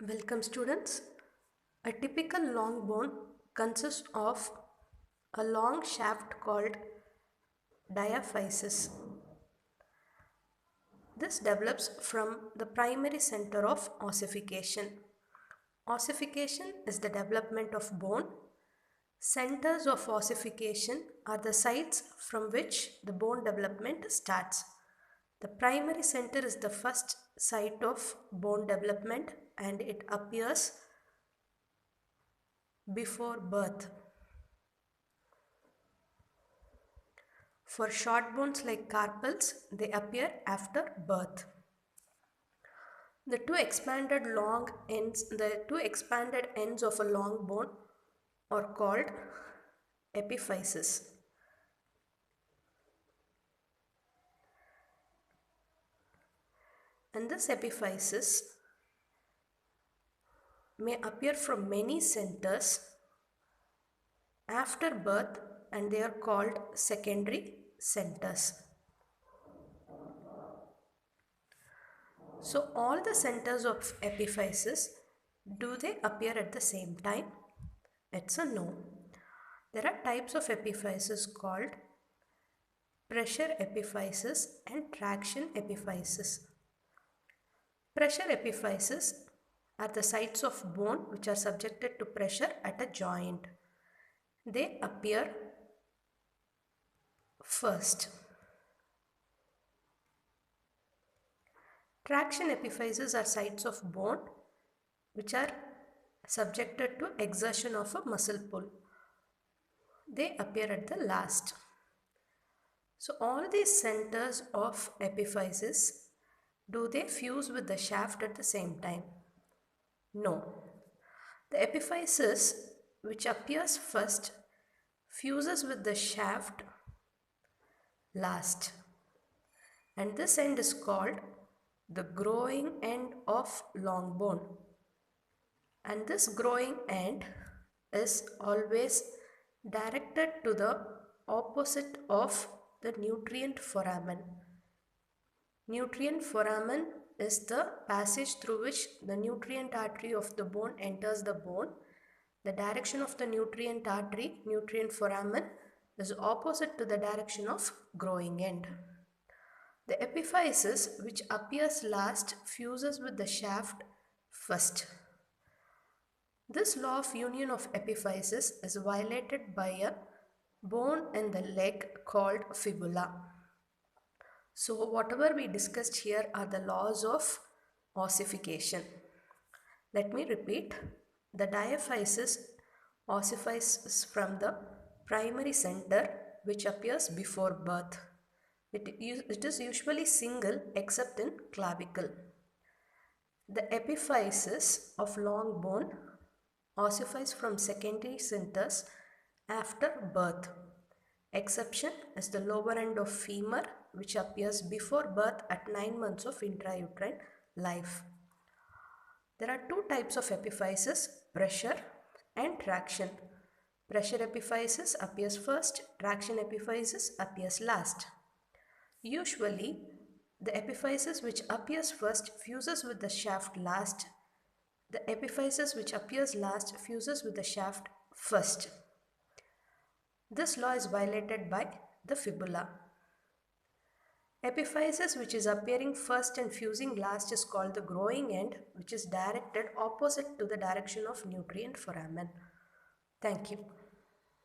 Welcome students. A typical long bone consists of a long shaft called diaphysis. This develops from the primary center of ossification. Ossification is the development of bone. Centers of ossification are the sites from which the bone development starts. The primary center is the first site of bone development and it appears before birth. For short bones like carpals, they appear after birth. The two expanded ends of a long bone are called epiphysis. And this epiphysis may appear from many centers after birth and they are called secondary centers. So all the centers of epiphysis, do they appear at the same time? It's a no. There are types of epiphysis called pressure epiphysis and traction epiphysis. Pressure epiphysis are the sites of bone which are subjected to pressure at a joint. They appear first. Traction epiphyses are sites of bone which are subjected to exertion of a muscle pull. They appear at the last. So all these centers of epiphysis, do they fuse with the shaft at the same time? No. The epiphysis which appears first fuses with the shaft last, and this end is called the growing end of long bone, and this growing end is always directed to the opposite of the nutrient foramen. Nutrient foramen is the passage through which the nutrient artery of the bone enters the bone. The direction of the nutrient artery, nutrient foramen, is opposite to the direction of growing end. The epiphysis which appears last fuses with the shaft first. This law of union of epiphysis is violated by a bone in the leg called fibula. So whatever we discussed here are the laws of ossification. Let me repeat. The diaphysis ossifies from the primary center which appears before birth. It is usually single except in clavicle. The epiphysis of long bone ossifies from secondary centers after birth. Exception is the lower end of femur which appears before birth at 9 months of intrauterine life. There are two types of epiphysis, pressure and traction. Pressure epiphysis appears first, traction epiphysis appears last. Usually, the epiphysis which appears first fuses with the shaft last. The epiphysis which appears last fuses with the shaft first. This law is violated by the fibula. Epiphysis which is appearing first and fusing last is called the growing end, which is directed opposite to the direction of nutrient foramen. Thank you.